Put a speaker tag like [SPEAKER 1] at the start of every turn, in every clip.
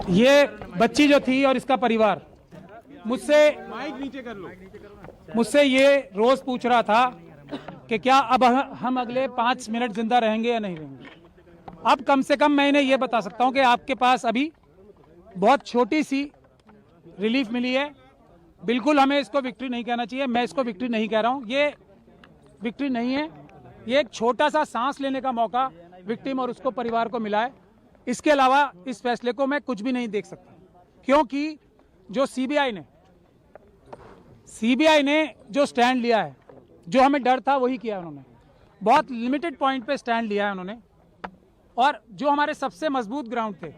[SPEAKER 1] ये बच्ची जो थी और इसका परिवार मुझसे ये रोज पूछ रहा था कि क्या अब हम अगले 5 मिनट जिंदा रहेंगे या नहीं रहेंगे। अब कम से कम मैं इन्हें ये बता सकता हूं कि आपके पास अभी बहुत छोटी सी रिलीफ मिली है। बिल्कुल हमें इसको विक्ट्री नहीं कहना चाहिए, मैं इसको विक्ट्री नहीं कह रहा हूं, ये विक्ट्री नहीं है, ये एक छोटा सा सांस लेने का मौका विक्टिम और उसको परिवार को मिला है। इसके अलावा इस फैसले को मैं कुछ भी नहीं देख सकता, क्योंकि जो सीबीआई ने जो स्टैंड लिया है, जो हमें डर था वही किया उन्होंने। बहुत लिमिटेड पॉइंट पे स्टैंड लिया है उन्होंने, और जो हमारे सबसे मजबूत ग्राउंड थे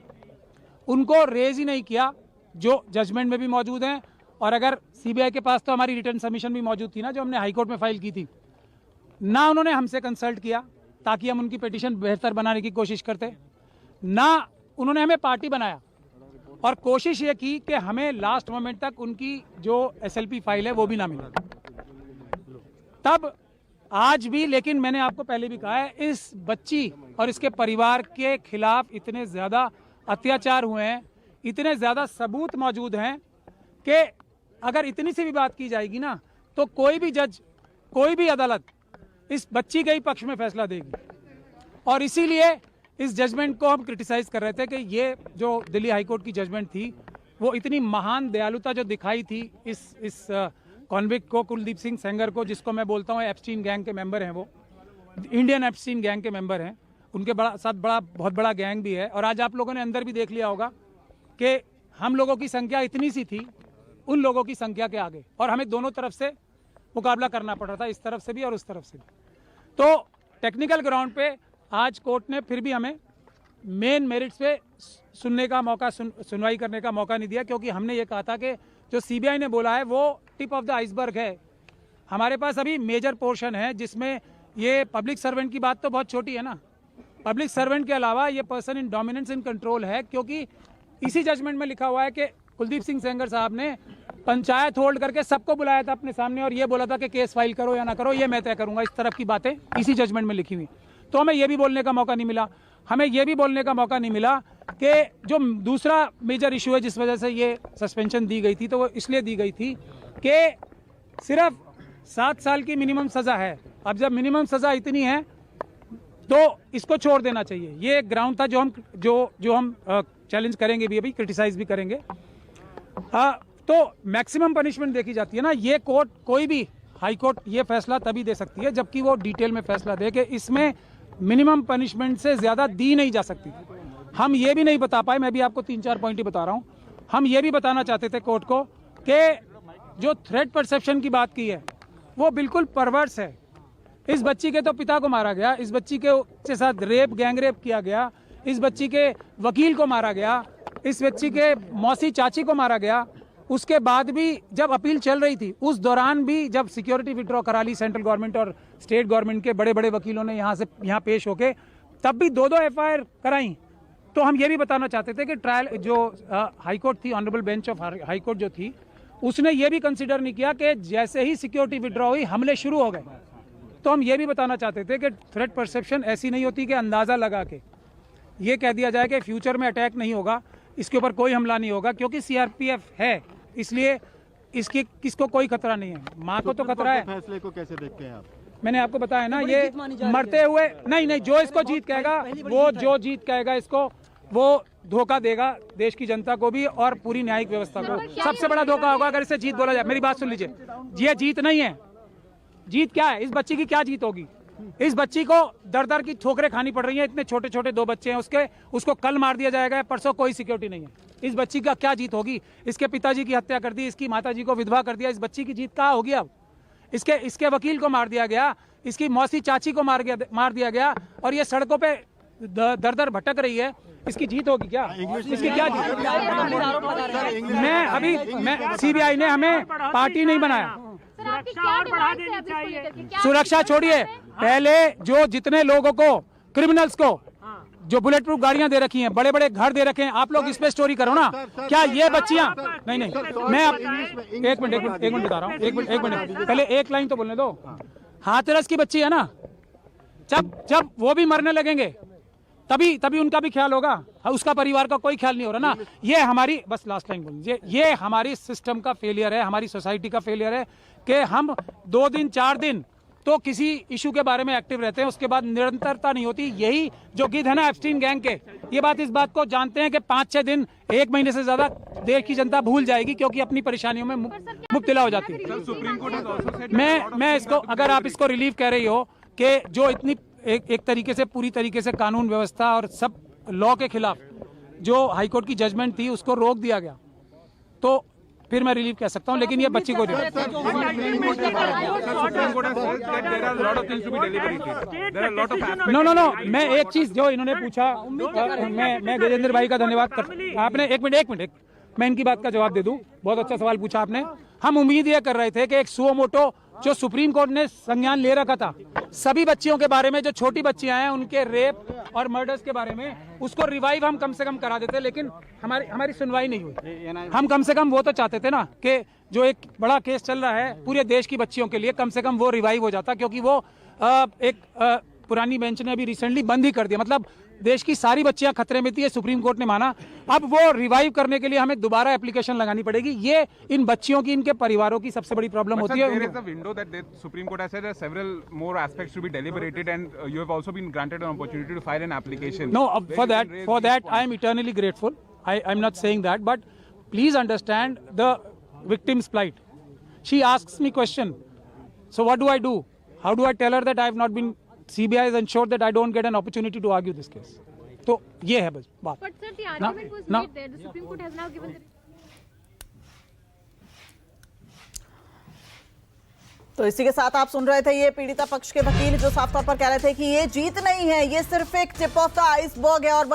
[SPEAKER 1] उनको रेज ही नहीं किया, जो जजमेंट में भी मौजूद हैं। और अगर सीबीआई के पास तो हमारी रिटर्न सबमिशन भी मौजूद थी ना, जो हमने हाईकोर्ट में फाइल की थी, ना उन्होंने हमसे कंसल्ट किया ताकि हम उनकी पिटीशन बेहतर बनाने की कोशिश करते, ना उन्होंने हमें पार्टी बनाया, और कोशिश ये की कि हमें लास्ट मोमेंट तक उनकी जो एसएलपी फाइल है वो भी ना मिले। तब आज भी, लेकिन मैंने आपको पहले भी कहा है, इस बच्ची और इसके परिवार के खिलाफ इतने ज्यादा अत्याचार हुए हैं, इतने ज्यादा सबूत मौजूद हैं कि अगर इतनी सी भी बात की जाएगी ना, तो कोई भी जज, कोई भी अदालत इस बच्ची के ही पक्ष में फैसला देगी। और इसीलिए इस जजमेंट को हम क्रिटिसाइज कर रहे थे कि ये जो दिल्ली हाईकोर्ट की जजमेंट थी, वो इतनी महान दयालुता जो दिखाई थी इस कॉन्विक्ट को, कुलदीप सिंह सेंगर को, जिसको मैं बोलता हूँ एप्स्टीन गैंग के मेंबर हैं, वो इंडियन एप्स्टीन गैंग के मेंबर हैं, उनके बहुत बड़ा गैंग भी है। और आज आप लोगों ने अंदर भी देख लिया होगा कि हम लोगों की संख्या इतनी सी थी उन लोगों की संख्या के आगे, और हमें दोनों तरफ से मुकाबला करना पड़ रहा था, इस तरफ से भी और उस तरफ से भी। तो टेक्निकल ग्राउंड पे आज कोर्ट ने फिर भी हमें मेन मेरिट्स पे सुनने का मौका, सुनवाई करने का मौका नहीं दिया, क्योंकि हमने ये कहा था कि जो सीबीआई ने बोला है वो टिप ऑफ द आइसबर्ग है। हमारे पास अभी मेजर पोर्शन है जिसमें ये पब्लिक सर्वेंट की बात तो बहुत छोटी है ना, पब्लिक सर्वेंट के अलावा ये person in dominance in control है, क्योंकि इसी जजमेंट में लिखा हुआ है कि कुलदीप सिंह सेंगर साहब ने पंचायत होल्ड करके सबको बुलाया था अपने सामने और ये बोला था कि केस फाइल करो या ना करो ये मैं तय करूंगा। इस तरफ की बातें इसी जजमेंट में लिखी हुई। तो हमें ये भी बोलने का मौका नहीं मिला, हमें ये भी बोलने का मौका नहीं मिला कि जो दूसरा मेजर इशू है जिस वजह से ये सस्पेंशन दी गई थी, तो वो इसलिए दी गई थी कि सिर्फ 7 साल की मिनिमम सजा है। अब जब मिनिमम सजा इतनी है तो इसको छोड़ देना चाहिए। ये एक ग्राउंड था जो हम चैलेंज करेंगे भी, अभी क्रिटिसाइज भी करेंगे। तो मैक्सिमम पनिशमेंट देखी जाती है ना, ये कोर्ट, कोई भी हाई कोर्ट ये फैसला तभी दे सकती है जबकि वो डिटेल में फैसला दे कि इसमें मिनिमम पनिशमेंट से ज्यादा दी नहीं जा सकती। हम ये भी नहीं बता पाए, मैं भी आपको 3-4 पॉइंट ही बता रहा हूँ। हम ये भी बताना चाहते थे कोर्ट को कि जो थ्रेट परसेप्शन की बात की है वो बिल्कुल परवर्स है। इस बच्ची के तो पिता को मारा गया, इस बच्ची के साथ गैंग रेप किया गया, इस बच्ची के वकील को मारा गया, इस बच्ची के मौसी चाची को मारा गया। उसके बाद भी जब अपील चल रही थी उस दौरान भी जब सिक्योरिटी विड्रॉ करा ली सेंट्रल गवर्नमेंट और स्टेट गवर्नमेंट के बड़े बड़े वकीलों ने यहाँ पेश होके, तब भी 2-2 एफआईआर कराई। तो हम ये भी बताना चाहते थे कि ट्रायल जो हाईकोर्ट थी, ऑनरेबल बेंच ऑफ हाईकोर्ट जो थी, उसने ये भी कंसिडर नहीं किया कि जैसे ही सिक्योरिटी विड्रॉ हुई हमले शुरू हो गए। तो हम ये भी बताना चाहते थे कि थ्रेट परसेप्शन ऐसी नहीं होती कि अंदाजा लगा के ये कह दिया जाए कि फ्यूचर में अटैक नहीं होगा, इसके ऊपर कोई हमला नहीं होगा, क्योंकि सीआरपीएफ है इसलिए किसको कोई खतरा नहीं है। माँ को तो खतरा है।
[SPEAKER 2] फैसले को कैसे देखते हैं आप?
[SPEAKER 1] मैंने आपको बताया ना, ये मरते हुए नहीं, जो इसको जीत कहेगा, वो जो जीत कहेगा इसको, वो धोखा देगा देश की जनता को भी और पूरी न्यायिक व्यवस्था को। सबसे बड़ा धोखा होगा अगर इसे जीत बोला जाए। मेरी बात सुन लीजिए, ये जीत नहीं है। जीत क्या है? इस बच्ची की क्या जीत होगी? इस बच्ची को दर की ठोकरें खानी पड़ रही हैं। इतने छोटे छोटे 2 बच्चे हैं उसको कल मार दिया जाएगा, परसों कोई सिक्योरिटी नहीं है। इस बच्ची का क्या जीत होगी? इसके पिताजी की हत्या कर दी, इसकी माताजी को विधवा कर दिया, इस बच्ची की जीत कहाँ होगी? अब इसके वकील को मार दिया गया, इसकी मौसी चाची को मार दिया गया, और ये सड़कों पे दर भटक रही है। इसकी जीत होगी क्या? इसकी क्या जीत? मैं सीबीआई ने हमें पार्टी नहीं बनाया। सुरक्षा छोड़िए, पहले जो जितने लोगों को, क्रिमिनल्स को जो बुलेट प्रूफ गाड़ियां दे रखी हैं, बड़े बड़े घर दे रखे हैं, आप लोग इस पे स्टोरी करो ना। क्या ये बच्चियां नहीं, मैं एक मिनट बता रहा हूँ, एक मिनट पहले एक लाइन तो बोलने दो। हाथरस की बच्ची है ना, जब वो भी मरने लगेंगे तभी उनका भी ख्याल होगा, उसका परिवार का कोई ख्याल नहीं हो रहा ना। ये हमारी, बस लास्ट लाइन बोल लीजिए, ये हमारी सिस्टम का फेलियर है, हमारी सोसाइटी का फेलियर है कि हम 2 दिन 4 दिन तो किसी इशू के बारे में एक्टिव रहते हैं, उसके बाद निरंतरता नहीं होती। यही जो गिद्ध है ना एप्स्टीन गैंग के, ये बात इस बात को जानते हैं कि 5-6 दिन 1 महीने से ज्यादा देश की जनता भूल जाएगी, क्योंकि अपनी परेशानियों में मुब्तला हो जाती है। मैं इसको, अगर आप इसको रिलीफ कह रही हो कि जो इतनी एक तरीके से, पूरी तरीके से कानून व्यवस्था और सब लॉ के खिलाफ जो हाईकोर्ट की जजमेंट थी उसको रोक दिया गया, तो फिर मैं रिलीफ कह सकता हूं, लेकिन ये बच्ची को नो, मैं एक चीज जो इन्होंने पूछा, मैं गजेंद्र भाई का धन्यवाद कर, आपने एक मिनट मैं इनकी बात का जवाब दे दूं। बहुत अच्छा सवाल पूछा आपने। हम उम्मीद यह कर रहे थे कि एक सुओ मोटो जो सुप्रीम कोर्ट ने संज्ञान ले रखा था सभी बच्चियों के बारे में, जो छोटी बच्चियां हैं उनके रेप और मर्डर्स के बारे में, उसको रिवाइव हम कम से कम करा देते, लेकिन हमारी सुनवाई नहीं हुई। हम कम से कम वो तो चाहते थे ना कि जो एक बड़ा केस चल रहा है पूरे देश की बच्चियों के लिए, कम से कम वो रिवाइव हो जाता, क्योंकि वो पुरानी बेंच ने अभी रिसेंटली बंद ही कर दिया। मतलब देश की सारी बच्चियां खतरे में थी, सुप्रीम कोर्ट ने माना। अब वो रिवाइव करने के लिए हमें दोबारा एप्लीकेशन लगानी पड़ेगी। ये इन बच्चियों की, इनके परिवारों की सबसे बड़ी प्रॉब्लम होती है।
[SPEAKER 2] There is a window that the Supreme Court has said there are several more aspects to be deliberated, and you have also been granted an opportunity to file an application.
[SPEAKER 1] No, for that I am eternally grateful. I'm not saying that, but please understand the victim's plight. She asks me question. So what do? How do I tell her that I have not been, CBI has ensured that I don't get an opportunity to argue this case. तो ये है बस बात।
[SPEAKER 3] But sir, the argument was made there. The Supreme Court has now given the...
[SPEAKER 4] तो इसी के साथ आप सुन रहे थे ये पीड़िता पक्ष के वकील जो साफ तौर पर कह रहे थे कि ये जीत नहीं है, ये सिर्फ एक टिप ऑफ द आइसबर्ग है और